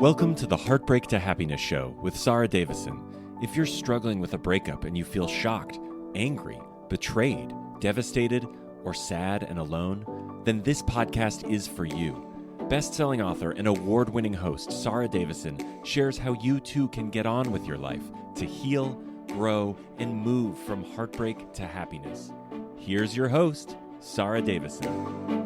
Welcome to the Heartbreak to Happiness show with Sarah Davison. If you're struggling with a breakup and you feel shocked, angry, betrayed, devastated, or sad and alone, then this podcast is for you. Best-selling author and award-winning host Sarah Davison shares how you too can get on with your life to heal, grow, and move from heartbreak to happiness. Here's your host, Sarah Davison.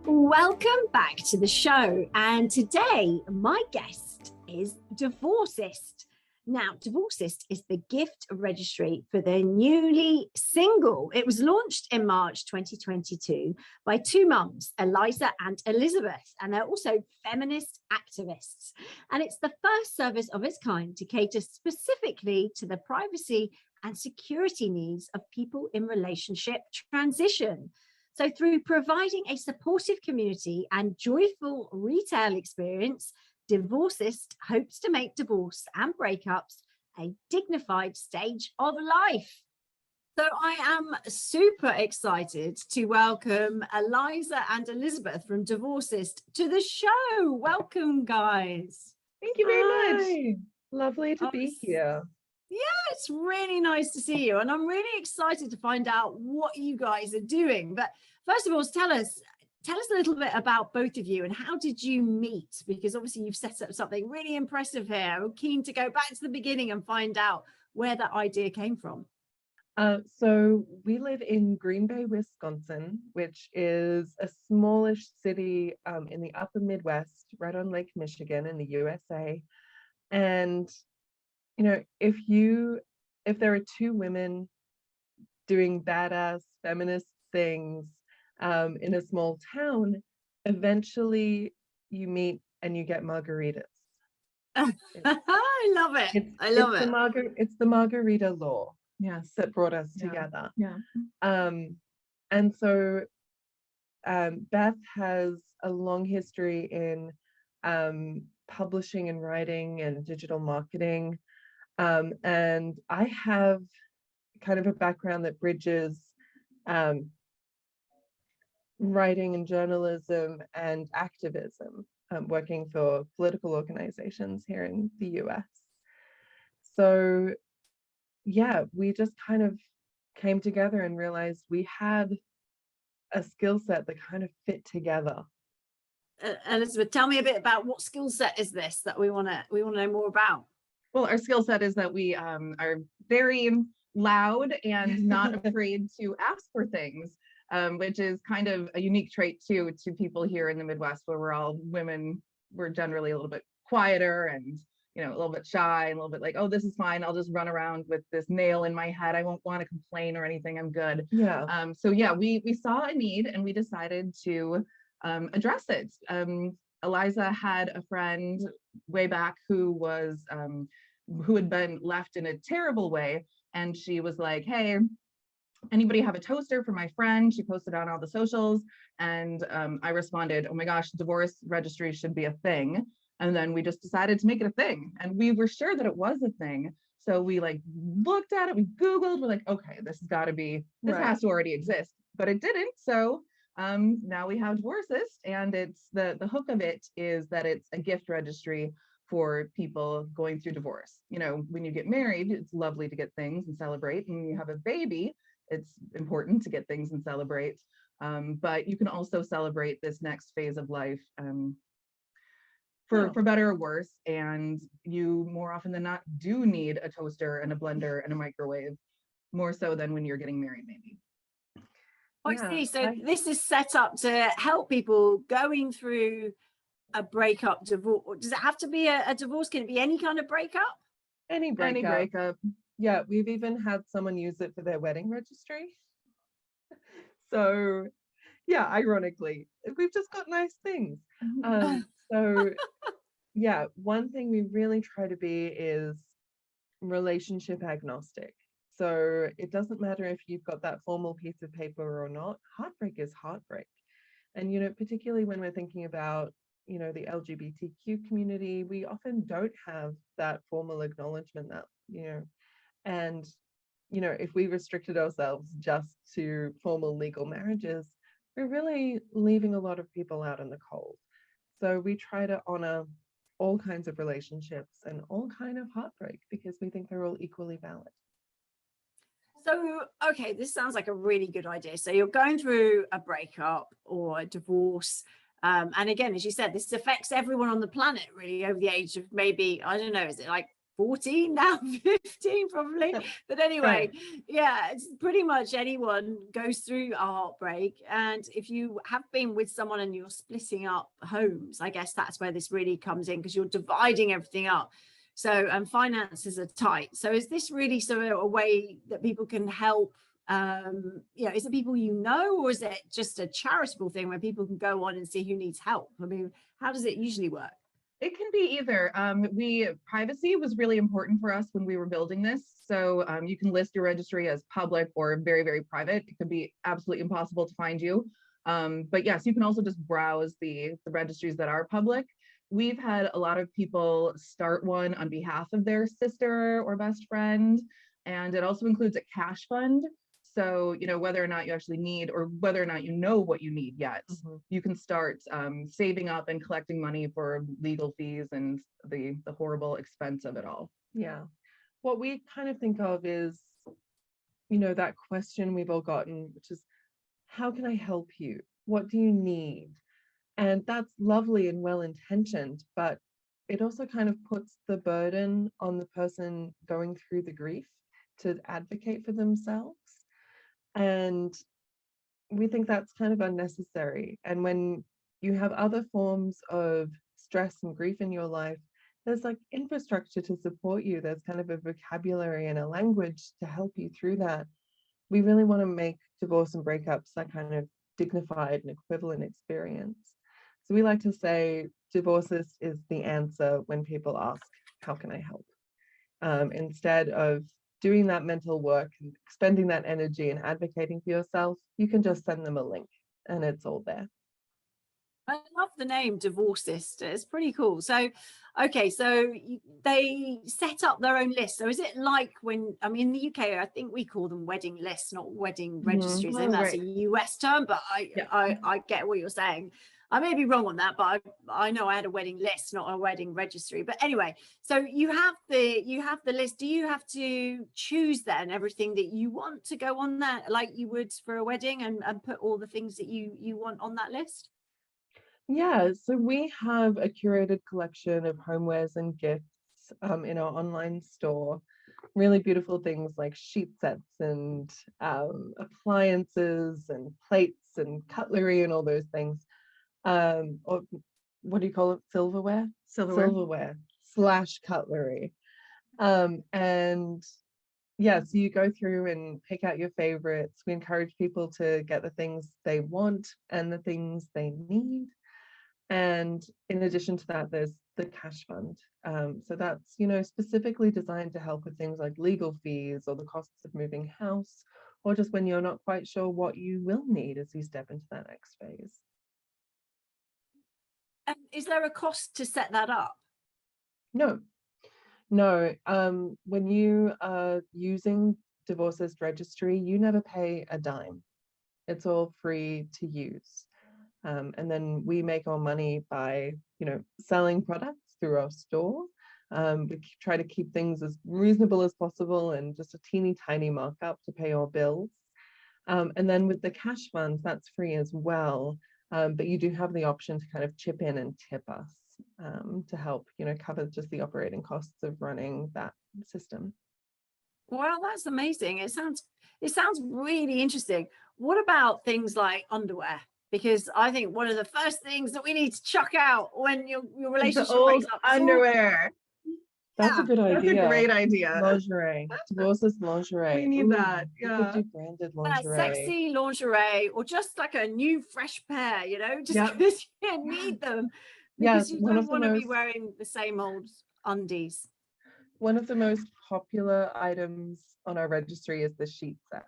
Welcome back to the show. And today, my guest is Divorcist. Now, Divorcist is the gift registry for the newly single. It was launched in March 2022 by two mums, Eliza and Elizabeth, and they're also feminist activists. And it's the first service of its kind to cater specifically to the privacy and security needs of people in relationship transition. So through providing a supportive community and joyful retail experience, Divorcist hopes to make divorce and breakups a dignified stage of life. So I am super excited to welcome Eliza and Elizabeth from Divorcist to the show. Welcome, guys. Thank you very much. Lovely to be here. Yeah, it's really nice to see you. And I'm really excited to find out what you guys are doing. But first of all, tell us a little bit about both of you and how did you meet? Because obviously you've set up something really impressive here. I'm keen to go back to the beginning and find out where that idea came from. So we live in Green Bay, Wisconsin, which is a smallish city in the upper Midwest, right on Lake Michigan in the USA. And you know, if there are two women doing badass feminist things in a small town, eventually you meet and you get margaritas. I love it. I love it. It's the margarita law, yes, that brought us together. Yeah. And so Beth has a long history in publishing and writing and digital marketing. And I have kind of a background that bridges writing and journalism and activism, working for political organizations here in the US. So yeah, we just kind of came together and realized we had a skill set that kind of fit together. Elizabeth, tell me a bit about what skill set is this that we want to know more about. Well, our skill set is that we are very loud and not afraid to ask for things, which is kind of a unique trait to people here in the Midwest, where we're all women. We're generally a little bit quieter and, you know, a little bit shy and a little bit like, oh, this is fine. I'll just run around with this nail in my head. I won't want to complain or anything. I'm good. Yeah. So yeah, we saw a need and we decided to address it. Eliza had a friend way back who had been left in a terrible way, and she was like, hey, anybody have a toaster for my friend? She posted on all the socials, and I responded, oh my gosh, divorce registry should be a thing. And then we just decided to make it a thing, and we were sure that it was a thing, so we like looked at it, we Googled, we're like, okay, this has to already exist, but it didn't. So now we have Divorcist, and it's the hook of it is that it's a gift registry for people going through divorce. You know, when you get married, it's lovely to get things and celebrate. And when you have a baby, it's important to get things and celebrate. But you can also celebrate this next phase of life for better or worse. And you more often than not do need a toaster and a blender and a microwave, more so than when you're getting married, maybe. I see. So this is set up to help people going through a breakup, divorce. Does it have to be a divorce? Can it be any kind of breakup? Any breakup. Yeah, we've even had someone use it for their wedding registry. So yeah, ironically, we've just got nice things. So yeah, one thing we really try to be is relationship agnostic. So it doesn't matter if you've got that formal piece of paper or not. Heartbreak is heartbreak. And, you know, particularly when we're thinking about, you know, the LGBTQ community, we often don't have that formal acknowledgement that, you know, and, you know, if we restricted ourselves just to formal legal marriages, we're really leaving a lot of people out in the cold. So we try to honor all kinds of relationships and all kind of heartbreak because we think they're all equally valid. So, okay, this sounds like a really good idea. So you're going through a breakup or a divorce. And again, as you said, this affects everyone on the planet really over the age of maybe, I don't know, is it like 14 now, 15 probably? But anyway, yeah, it's pretty much anyone goes through a heartbreak. And if you have been with someone and you're splitting up homes, I guess that's where this really comes in, because you're dividing everything up. So, and finances are tight. So is this really sort of a way that people can help? Is it people you know, or is it just a charitable thing where people can go on and see who needs help? I mean, how does it usually work? It can be either. Privacy was really important for us when we were building this. So you can list your registry as public or very, very private. It could be absolutely impossible to find you. But yes, you can also just browse the registries that are public. We've had a lot of people start one on behalf of their sister or best friend, and it also includes a cash fund. So, whether or not you actually need, or whether or not you know what you need yet, you can start saving up and collecting money for legal fees and the horrible expense of it all. Yeah. What we kind of think of is, that question we've all gotten, which is, how can I help you? What do you need? And that's lovely and well-intentioned, but it also kind of puts the burden on the person going through the grief to advocate for themselves. And we think that's kind of unnecessary. And when you have other forms of stress and grief in your life, there's like infrastructure to support you. There's kind of a vocabulary and a language to help you through that. We really want to make divorce and breakups that kind of dignified and equivalent experience. So we like to say Divorcist is the answer when people ask, how can I help? Instead of doing that mental work and expending that energy and advocating for yourself, you can just send them a link and it's all there. I love the name Divorcist. It's pretty cool. So, okay, so they set up their own list. So is it like when, I mean, in the UK, I think we call them wedding lists, not wedding registries. I think that's a US term, but I get what you're saying. I may be wrong on that, but I know I had a wedding list, not a wedding registry. But anyway, so you have the list. Do you have to choose then everything that you want to go on that, like you would for a wedding, and put all the things that you want on that list? Yeah, so we have a curated collection of homewares and gifts in our online store. Really beautiful things like sheet sets and appliances and plates and cutlery and all those things. Or what do you call it? Silverware / cutlery. And yeah, so you go through and pick out your favorites. We encourage people to get the things they want and the things they need. And in addition to that, there's the cash fund. So that's, specifically designed to help with things like legal fees or the costs of moving house, or just when you're not quite sure what you will need as you step into that next phase. And is there a cost to set that up? No. When you are using Divorcist Registry, you never pay a dime. It's all free to use. And then we make our money by, selling products through our store. We try to keep things as reasonable as possible and just a teeny tiny markup to pay our bills. And then with the cash funds, that's free as well. But you do have the option to kind of chip in and tip us to help, cover just the operating costs of running that system. Well, that's amazing. It sounds really interesting. What about things like underwear? Because I think one of the first things that we need to chuck out when your relationship breaks up, underwear. That's a good idea. That's a great idea. Lingerie, Divorcist lingerie. We need that. You could do branded lingerie. Sexy lingerie, or just like a new fresh pair, just because you need them. Because you don't want to be wearing the same old undies. One of the most popular items on our registry is the sheet sets.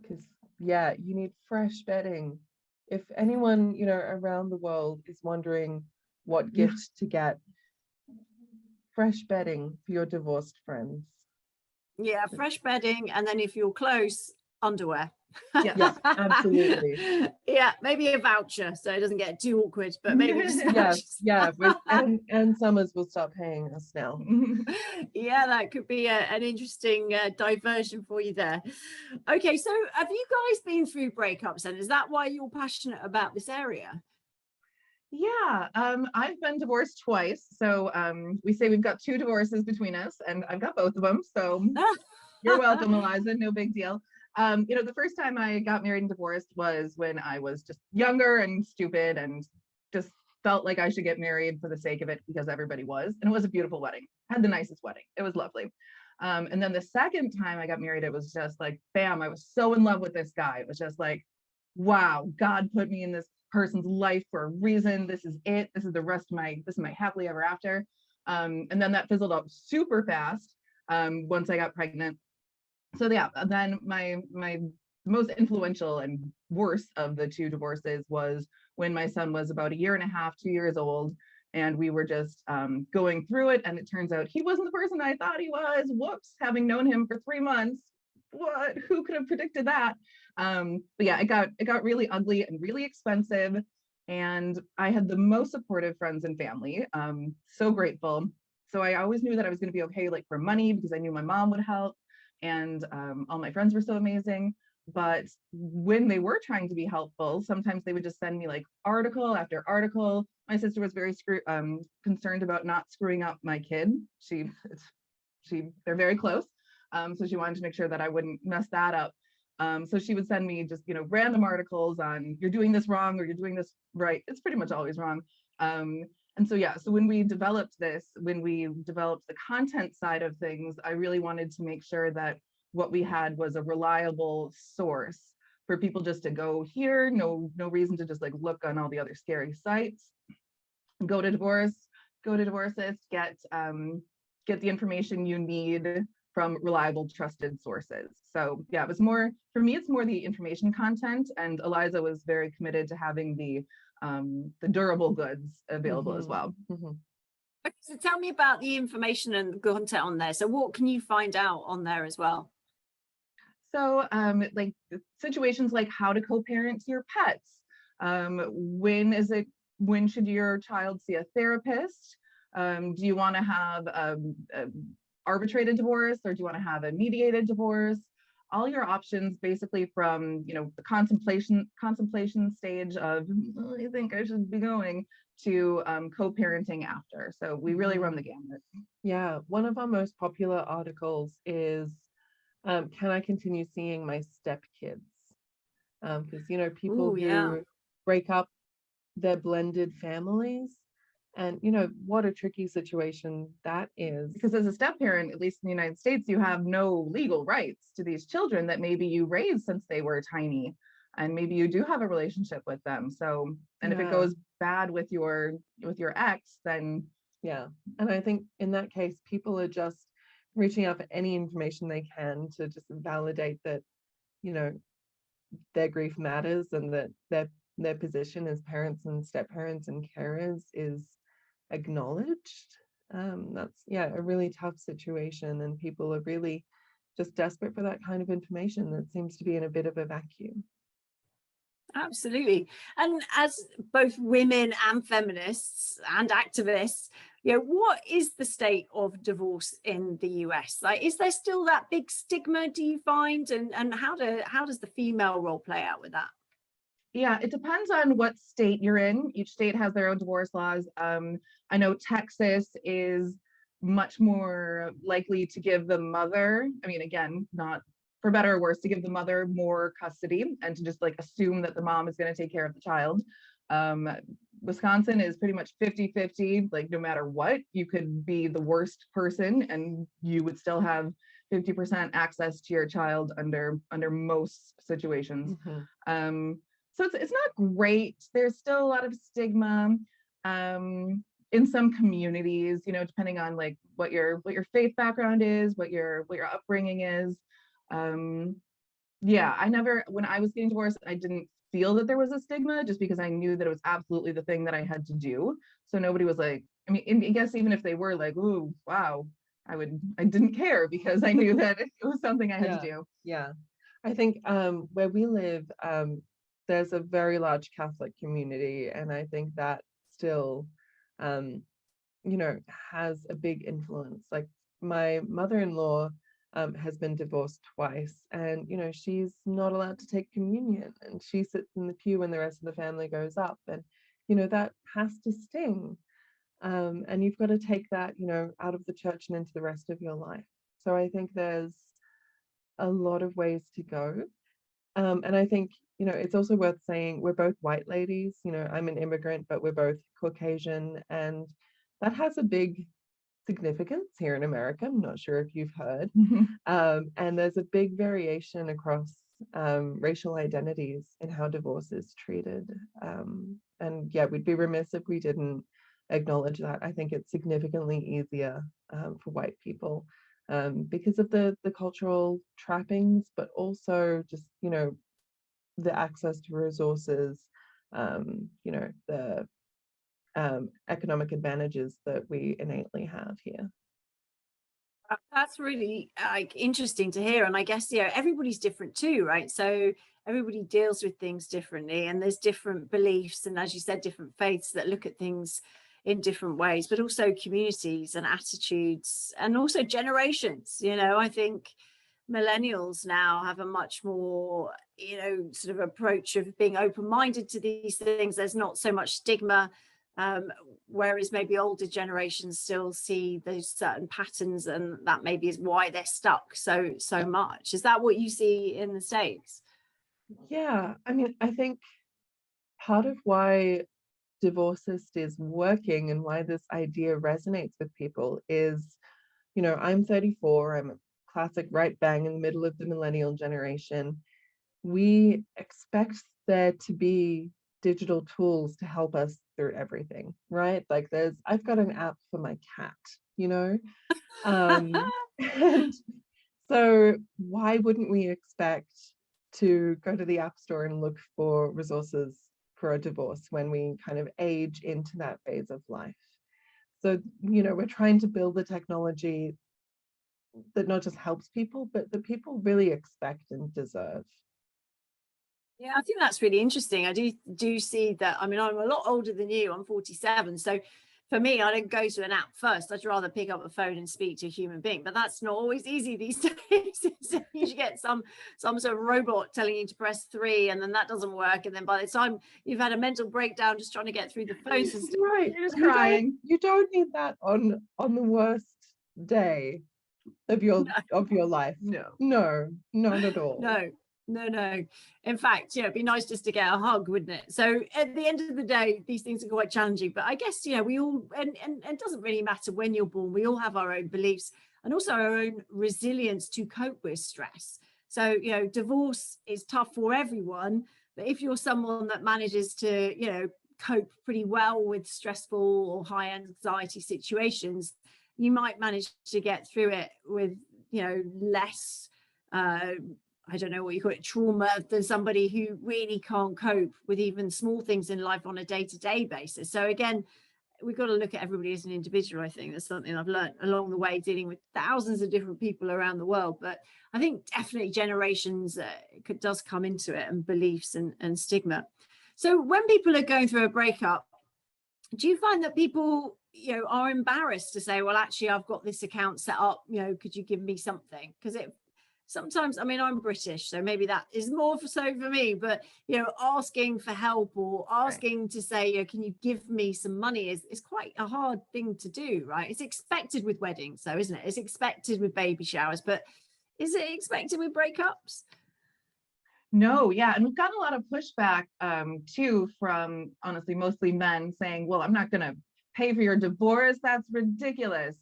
Because you need fresh bedding. If anyone, around the world is wondering what gift to get, fresh bedding for your divorced friends. Yeah, fresh bedding, and then if you're close, underwear. Yes, absolutely. Yeah, maybe a voucher so it doesn't get too awkward, but maybe just vouchers. Yeah, and Summers will stop paying us now. Yeah, that could be an interesting diversion for you there. Okay, so have you guys been through breakups, and is that why you're passionate about this area? Yeah, I've been divorced twice. So we say we've got 2 divorces between us, and I've got both of them. So you're welcome, Eliza. No big deal. The first time I got married and divorced was when I was just younger and stupid and just felt like I should get married for the sake of it because everybody was. And it was a beautiful wedding. I had the nicest wedding. It was lovely. And then the second time I got married, it was just like, bam, I was so in love with this guy. It was just like, wow, God put me in this person's life for a reason. This is it. This is the rest of this is my happily ever after. And then that fizzled out super fast once I got pregnant. So yeah, then my most influential and worst of the 2 divorces was when my son was about 1.5 years, 2 years old, and we were just going through it. And it turns out he wasn't the person I thought he was. Whoops, having known him for 3 months. What? Who could have predicted that? But yeah, it got really ugly and really expensive. And I had the most supportive friends and family. So grateful. So I always knew that I was going to be okay, like for money, because I knew my mom would help. And all my friends were so amazing. But when they were trying to be helpful, sometimes they would just send me like article after article. My sister was very concerned about not screwing up my kid. They're very close. So she wanted to make sure that I wouldn't mess that up. So she would send me just, random articles on you're doing this wrong or you're doing this right. It's pretty much always wrong. And so, yeah, so when we developed the content side of things, I really wanted to make sure that what we had was a reliable source for people just to go here. No reason to just like look on all the other scary sites. Go to Divorcist, get the information you need from reliable, trusted sources. So yeah, it's more the information content, and Eliza was very committed to having the durable goods available as well. Okay, so tell me about the information and the content on there. So what can you find out on there as well? So like situations like how to co-parent your pets. When should your child see a therapist? Do you want to have arbitrated divorce, or do you want to have a mediated divorce? All your options, basically, from the contemplation stage of I think I should be going to co-parenting after. So we really run the gamut. Yeah, one of our most popular articles is can I continue seeing my stepkids? Because people who break up their blended families, and what a tricky situation that is. Because as a step parent, at least in the United States, you have no legal rights to these children that maybe you raised since they were tiny, and maybe you do have a relationship with them. So, and if it goes bad with your ex, then yeah. And I think in that case, people are just reaching out for any information they can to just validate that their grief matters, and that their position as parents and step parents and carers is acknowledged. That's a really tough situation, and people are really just desperate for that kind of information that seems to be in a bit of a vacuum. Absolutely. And as both women and feminists and activists, what is the state of divorce in the US? Like, is there still that big stigma, do you find? And how does the female role play out with that? Yeah, it depends on what state you're in. Each state has their own divorce laws. I know Texas is much more likely to give the mother, again, not for better or worse, to give the mother more custody and to just like assume that the mom is going to take care of the child. Wisconsin is pretty much 50-50, like no matter what, you could be the worst person and you would still have 50% access to your child under most situations. So it's not great. There's still a lot of stigma in some communities, depending on like what your faith background is, what your upbringing is. When I was getting divorced, I didn't feel that there was a stigma, just because I knew that it was absolutely the thing that I had to do. So nobody was like, I guess even if they were like, ooh, wow, I didn't care, because I knew that it was something I had to do. Yeah. I think where we live, there's a very large Catholic community, and I think that still, um, has a big influence. Like my mother-in-law has been divorced twice, and she's not allowed to take communion, and she sits in the pew when the rest of the family goes up, and that has to sting. And you've got to take that, out of the church and into the rest of your life. So I think there's a lot of ways to go. And I think, it's also worth saying we're both white ladies. I'm an immigrant, but we're both Caucasian. And that has a big significance here in America. I'm not sure if you've heard. And there's a big variation across racial identities in how divorce is treated. And yeah, we'd be remiss if we didn't acknowledge that. I think it's significantly easier for white people because of the cultural trappings, but also just, the access to resources, the economic advantages that we innately have here. That's really interesting to hear. And I guess, everybody's different too, right? So everybody deals with things differently, and there's different beliefs, and as you said, different faiths that look at things in different ways, but also communities and attitudes, and also generations. I think millennials now have a much more, sort of approach of being open-minded to these things. There's not so much stigma, whereas maybe older generations still see those certain patterns, and that maybe is why they're stuck so much. Is that what you see in the States? Yeah, I mean, I think part of why Divorcist is working and why this idea resonates with people is, I'm 34, I'm a classic right bang in the middle of the millennial generation. We expect there to be digital tools to help us through everything, right? Like I've got an app for my cat, and so why wouldn't we expect to go to the App Store and look for resources for a divorce when we kind of age into that phase of life? So, we're trying to build the technology that not just helps people, but that people really expect and deserve. Yeah, I think that's really interesting. I do see that. I mean, I'm a lot older than you. I'm 47. So for me, I don't go to an app first. I'd rather pick up a phone and speak to a human being. But that's not always easy these days. You get some sort of robot telling you to press 3, and then that doesn't work. And then by the time you've had a mental breakdown just trying to get through the phone system, right, You're just crying. You don't need that on the worst day of your life. No, not at all. No. In fact, it'd be nice just to get a hug, wouldn't it? So at the end of the day, these things are quite challenging. But I guess, we all, and it doesn't really matter when you're born, we all have our own beliefs and also our own resilience to cope with stress. So, divorce is tough for everyone. But if you're someone that manages to, cope pretty well with stressful or high anxiety situations, you might manage to get through it with, less, I don't know what you call it, trauma, than somebody who really can't cope with even small things in life on a day-to-day basis. So again, we've got to look at everybody as an individual. I think that's something I've learned along the way, dealing with thousands of different people around the world. But I think definitely generations does come into it, and beliefs and stigma. So when people are going through a breakup, do you find that people, are embarrassed to say, well, actually, I've got this account set up, could you give me something? Because sometimes, I mean, I'm British, so maybe that is more so for me, but, asking for help or asking to say, can you give me some money is quite a hard thing to do, right? It's expected with weddings, though, isn't it? It's expected with baby showers, but is it expected with breakups? No, yeah. And we've gotten a lot of pushback too from, honestly, mostly men saying, well, I'm not going to pay for your divorce. That's ridiculous.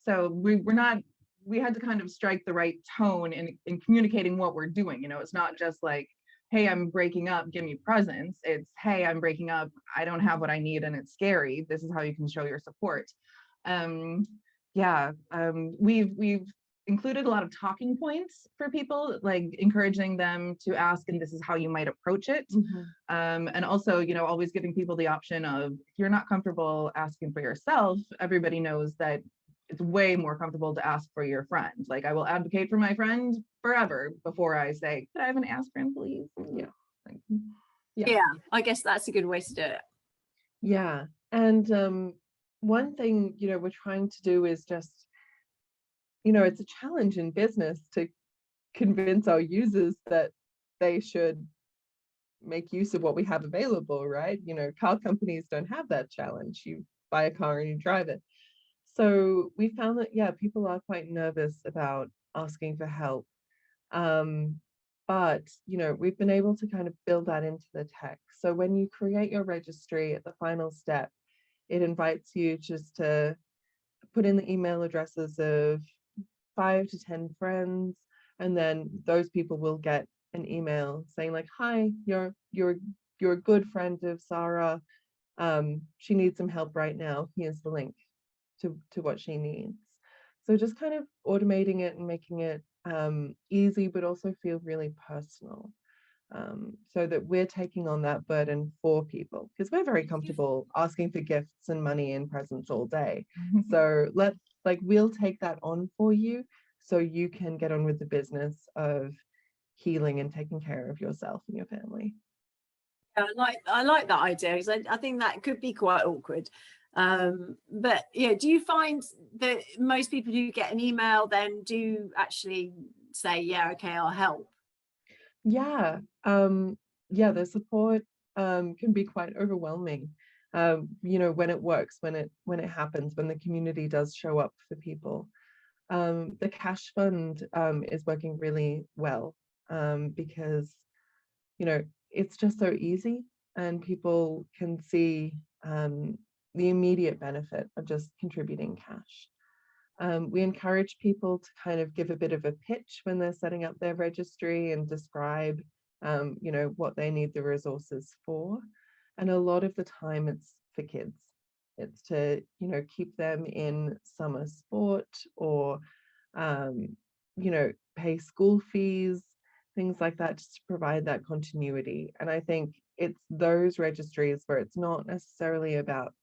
So we had to kind of strike the right tone in communicating what we're doing. It's not just like, hey, I'm breaking up, give me presents. It's, hey, I'm breaking up, I don't have what I need and it's scary. This is how you can show your support. We've included a lot of talking points for people, like encouraging them to ask, and this is how you might approach it. And also, always giving people the option of, if you're not comfortable asking for yourself, everybody knows that it's way more comfortable to ask for your friend. Like I will advocate for my friend forever before I say, could I have an ask friend, please? Yeah. Like, Yeah, I guess that's a good way to do it. Yeah. And one thing, we're trying to do is just, it's a challenge in business to convince our users that they should make use of what we have available, right? Car companies don't have that challenge. You buy a car and you drive it. So we found that, yeah, people are quite nervous about asking for help. But, we've been able to kind of build that into the tech. So when you create your registry at the final step, it invites you just to put in the email addresses of 5 to 10 friends, and then those people will get an email saying like, hi, you're a good friend of Sarah. She needs some help right now. Here's the link to what she needs. So just kind of automating it and making it easy, but also feel really personal. So that we're taking on that burden for people, because we're very comfortable asking for gifts and money and presents all day. So we'll take that on for you, so you can get on with the business of healing and taking care of yourself and your family. I like that idea, because I think that could be quite awkward. But do you find that most people who get an email then do actually say, yeah, okay, I'll help? Yeah, the support can be quite overwhelming. When it works, when it happens, when the community does show up for people. The cash fund is working really well, because it's just so easy, and people can see the immediate benefit of just contributing cash. We encourage people to kind of give a bit of a pitch when they're setting up their registry and describe, what they need the resources for. And a lot of the time it's for kids. It's to, keep them in summer sport, or, pay school fees, things like that, just to provide that continuity. And I think it's those registries where it's not necessarily about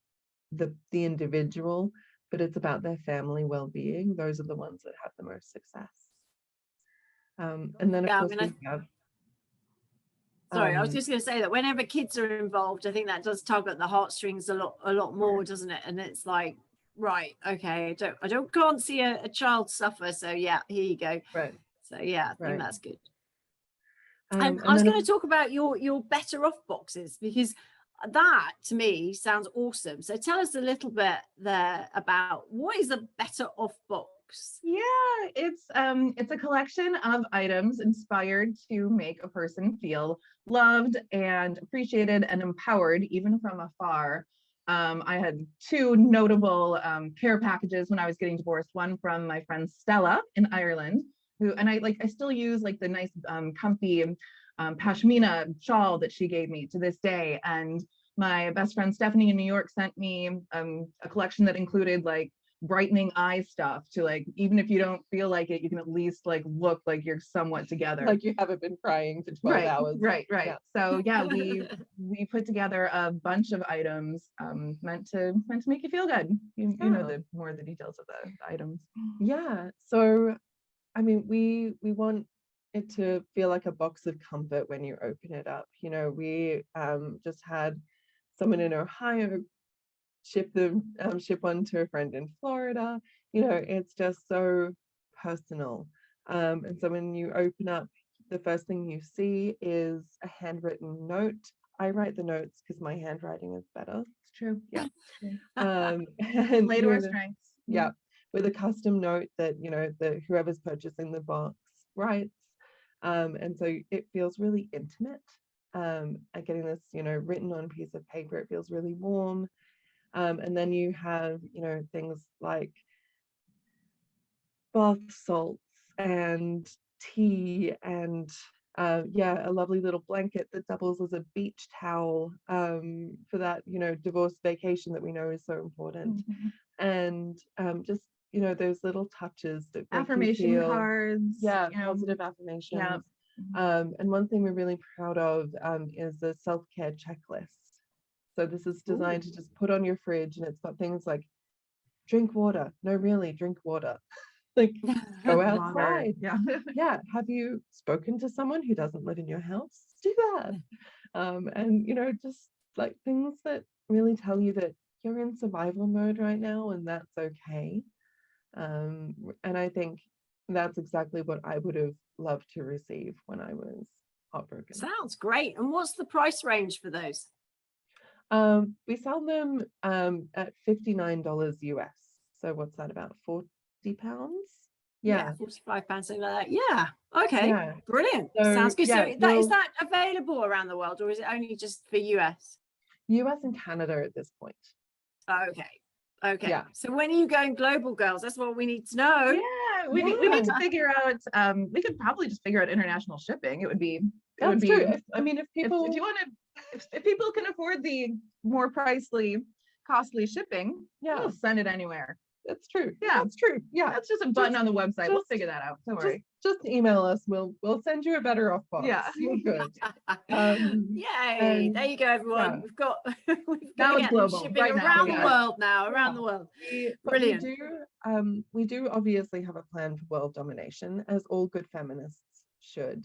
the individual, but it's about their family well-being. Those are the ones that have the most success. And then of course we have. Sorry, I was just going to say that whenever kids are involved, I think that does tug at the heartstrings a lot more, doesn't it? And it's like, right, okay, I can't see a child suffer, so yeah, here you go. Right. So yeah, I think that's good. And I was going to talk about your better off boxes, because that to me sounds awesome. So tell us a little bit there about what is a better off box. Yeah, it's a collection of items inspired to make a person feel loved and appreciated and empowered, even from afar. I had two notable care packages when I was getting divorced. One from my friend Stella in Ireland, and I still use the nice comfy pashmina shawl that she gave me to this day. And my best friend Stephanie in New York sent me a collection that included brightening eye stuff to even if you don't feel like it, you can at least look like you're somewhat together, like you haven't been crying for 12 hours. Right. Yeah. So yeah, we put together a bunch of items meant to make you feel good. You know the more the details of the items. Yeah, so I mean, we want it to feel like a box of comfort when you open it up. We just had someone in Ohio ship one to a friend in Florida. It's just so personal. And so when you open up, the first thing you see is a handwritten note. I write the notes because my handwriting is better. It's true. Yeah. And Play to our strengths. Yeah. With a custom note that whoever's purchasing the box writes. And so it feels really intimate. Getting this, written on a piece of paper, it feels really warm. And then you have, things like bath salts and tea and a lovely little blanket that doubles as a beach towel for that, divorce vacation that we know is so important. And just, those little touches that affirmation cards. Positive affirmations. Yeah. And one thing we're really proud of is the self-care checklist. So this is designed to just put on your fridge, and it's got things like drink water. No, really, drink water. Like, go Water, outside. yeah. Yeah. Have you spoken to someone who doesn't live in your house? Do that. And, just like things that really tell you that you're in survival mode right now and that's okay. And I think that's exactly what I would have loved to receive when I was heartbroken. Sounds great. And what's the price range for those? We sell them at $59 US. So what's that, about £40? Yeah. £45, something like that. Yeah. Okay. Yeah. Brilliant. So, Sounds good. yeah, So is that available around the world, or is it only just for US? US and Canada at this point. Okay. Yeah. So when are you going global, girls? That's what we need to know. Yeah, we need to figure out. We could probably just figure out international shipping. It would be. That's true. If people can afford the more costly shipping, yeah, we'll send it anywhere. That's true. Yeah, that's true. Yeah, that's just a button on the website. We'll figure that out. Don't worry. Just email us. We'll send you a better off box. Yeah, you're good. Yay! There you go, everyone. Yeah. We've now got it's global. shipping Right around now, the world now. Around the world. Brilliant. We do obviously have a plan for world domination, as all good feminists should.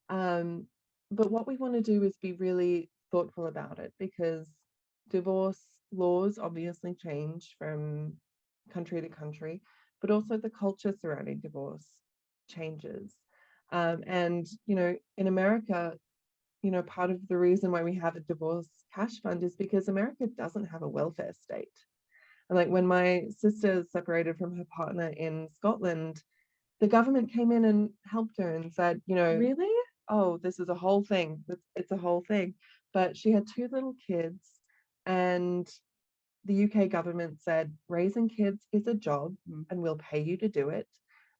But what we want to do is be really thoughtful about it, because divorce laws obviously change from country to country, but also the culture surrounding divorce changes. And in America, part of the reason why we have a divorce cash fund is because America doesn't have a welfare state. And like when my sister separated from her partner in Scotland, the government came in and helped her and said, really? Oh, this is a whole thing. It's a whole thing. But she had 2 little kids, and the UK government said, raising kids is a job and we'll pay you to do it.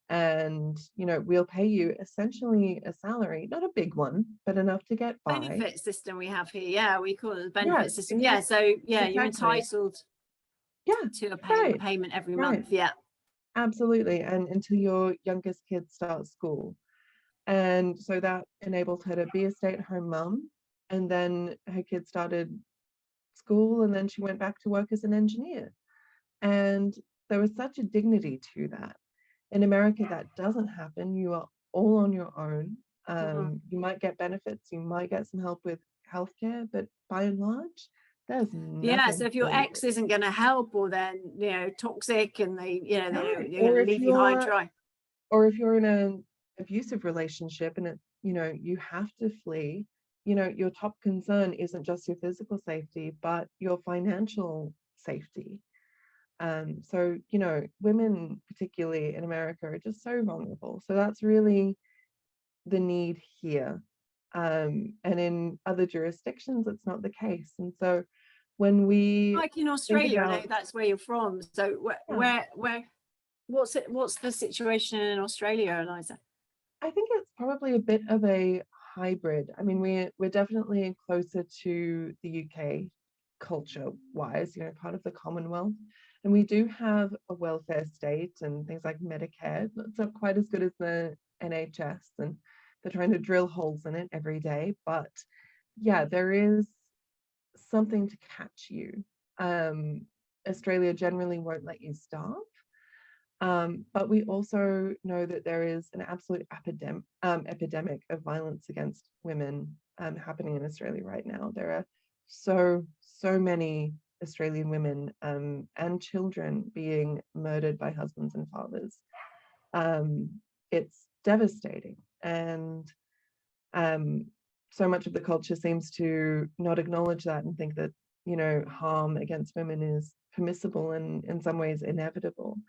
And, we'll pay you essentially a salary, not a big one, but enough to get by. Benefit system we have here. Yeah, we call it the benefit system. Yeah, so exactly. You're entitled to a payment every month. Yeah. Absolutely. And until your youngest kid starts school. And so that enabled her to be a stay-at-home mum. And then her kid started school, and then she went back to work as an engineer. And there was such a dignity to that. In America, that doesn't happen. You are all on your own. You might get benefits, you might get some help with healthcare, but by and large, there's nothing. So if your ex isn't going to help, or then toxic, and they're going to leave you high and dry, or if you're in an abusive relationship and you have to flee, your top concern isn't just your physical safety, but your financial safety. So women, particularly in America, are just so vulnerable. So that's really the need here. And in other jurisdictions, it's not the case. And so when we, like in Australia, I know that's where you're from. So where what's the situation in Australia, Eliza? I think it's probably a bit of a hybrid. I mean, we're definitely closer to the UK culture wise, part of the Commonwealth. And we do have a welfare state and things like Medicare. It's not quite as good as the NHS, and they're trying to drill holes in it every day. But yeah, there is something to catch you. Australia generally won't let you starve. But we also know that there is an absolute epidemic of violence against women happening in Australia right now. There are so many Australian women and children being murdered by husbands and fathers. It's devastating, and so much of the culture seems to not acknowledge that and think that harm against women is permissible and in some ways inevitable.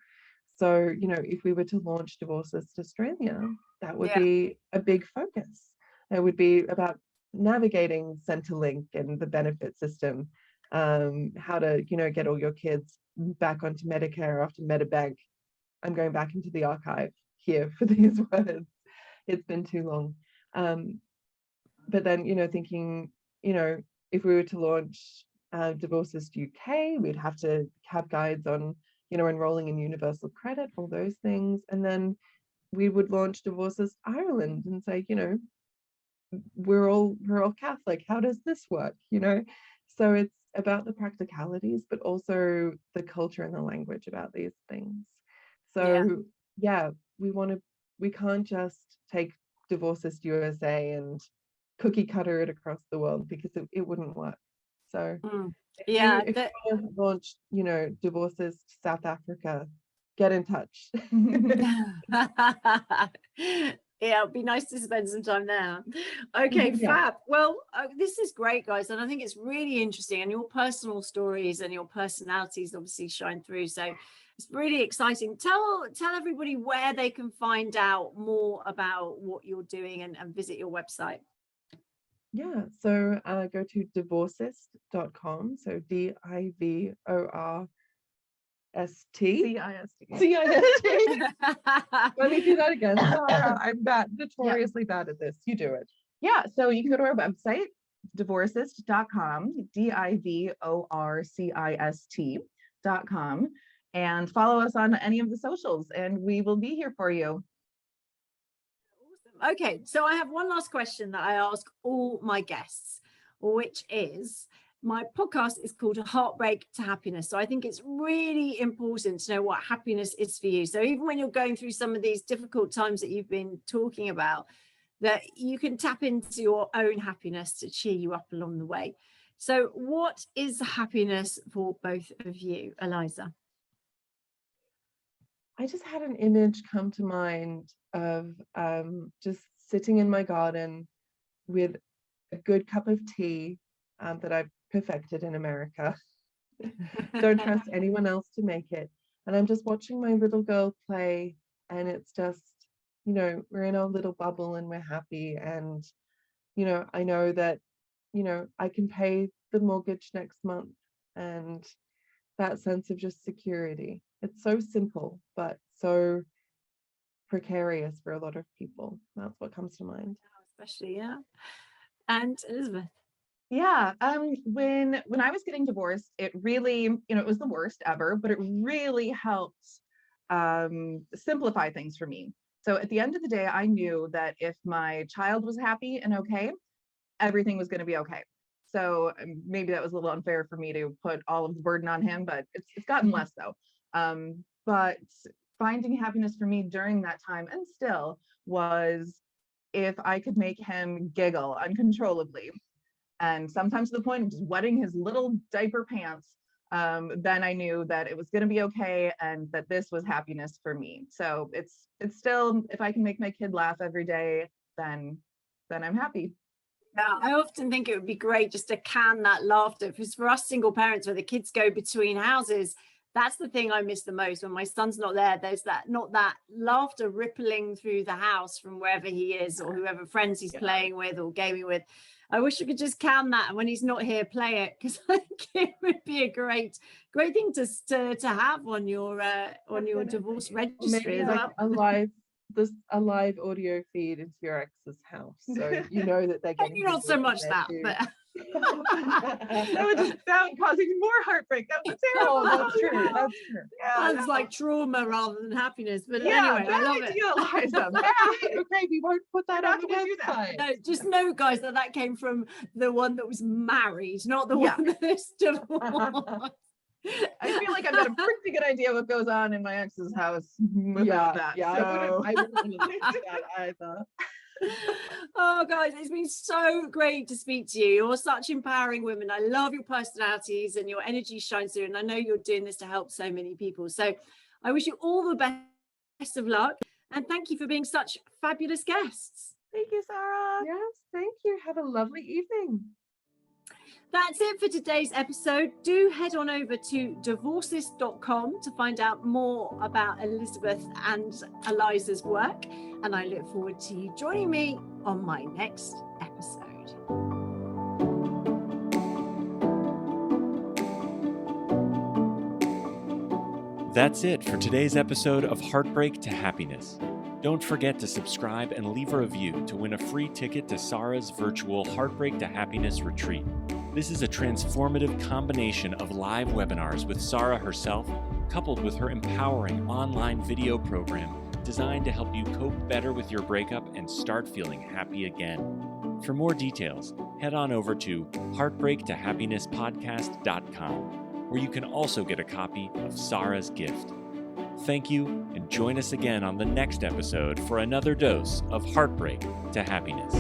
So, if we were to launch Divorcist Australia, that would be a big focus. It would be about navigating Centrelink and the benefit system, how to, get all your kids back onto Medicare after Medibank. I'm going back into the archive here for these words. It's been too long. But then, thinking, if we were to launch Divorcist UK, we'd have to have guides on enrolling in universal credit, all those things. And then we would launch Divorcist Ireland and say, we're all Catholic. How does this work? So about the practicalities, but also the culture and the language about these things. So yeah, we can't just take Divorcist USA and cookie cutter it across the world, because it wouldn't work. So if you want to launch, Divorcist South Africa, get in touch. Yeah, it'd be nice to spend some time there. Okay, fab. Well, this is great, guys, and I think it's really interesting, and your personal stories and your personalities obviously shine through. So it's really exciting. Tell everybody where they can find out more about what you're doing and visit your website. Yeah, so go to divorcist.com. So DIVORST. CIST. Let me do that again. I'm notoriously bad at this. You do it. Yeah, so you can go to our website, divorcist.com, divorcist.com, and follow us on any of the socials, and we will be here for you. Awesome. Okay, so I have one last question that I ask all my guests, which is, my podcast is called Heartbreak to Happiness. So I think it's really important to know what happiness is for you. So even when you're going through some of these difficult times that you've been talking about, that you can tap into your own happiness to cheer you up along the way. So what is happiness for both of you, Eliza? I just had an image come to mind of just sitting in my garden with a good cup of tea that I've perfected in America. Don't trust anyone else to make it. And I'm just watching my little girl play, and it's just, we're in our little bubble and we're happy. And, I know that, I can pay the mortgage next month, and that sense of just security. It's so simple, but so precarious for a lot of people. That's what comes to mind. Especially, yeah. And Elizabeth? Yeah, when I was getting divorced, it really, it was the worst ever, but it really helped simplify things for me. So at the end of the day, I knew that if my child was happy and okay, everything was going to be okay. So maybe that was a little unfair for me to put all of the burden on him, but it's gotten less though. But finding happiness for me during that time, and still, was if I could make him giggle uncontrollably, and sometimes to the point of just wetting his little diaper pants, then I knew that it was going to be okay, and that this was happiness for me. So it's still, if I can make my kid laugh every day, then I'm happy. Yeah, I often think it would be great just to can that laughter, because for us single parents where the kids go between houses, that's the thing I miss the most. When my son's not there, there's not that laughter rippling through the house from wherever he is, or whoever friends he's playing with or gaming with. I wish I could just can that, and when he's not here, play it, because I think it would be a great thing to have on your divorce registry as well. A live audio feed into your ex's house, so you know that they're getting. Not so much that, but that would just sound causing more heartbreak. That was terrible. Oh, that's true. That's true. Yeah, it's like trauma rather than happiness. But anyway, I love it. Eliza. Okay, we won't put that on the website. No, just know, guys, that came from the one that was married, not the one that's divorced. I feel like I've got a pretty good idea what goes on in my ex's house without that. Yeah, so. I wouldn't do that either. Oh, guys, it's been so great to speak to you. You're such empowering women. I love your personalities, and your energy shines through, and I know you're doing this to help so many people. So I wish you all the best of luck, and thank you for being such fabulous guests. Thank you, Sarah. Yes, thank you. Have a lovely evening. That's it for today's episode. Do head on over to divorcist.com to find out more about Elizabeth and Eliza's work. And I look forward to you joining me on my next episode. That's it for today's episode of Heartbreak to Happiness. Don't forget to subscribe and leave a review to win a free ticket to Sarah's virtual Heartbreak to Happiness retreat. This is a transformative combination of live webinars with Sarah herself, coupled with her empowering online video program designed to help you cope better with your breakup and start feeling happy again. For more details, head on over to heartbreaktohappinesspodcast.com, where you can also get a copy of Sarah's gift. Thank you, and join us again on the next episode for another dose of Heartbreak to Happiness.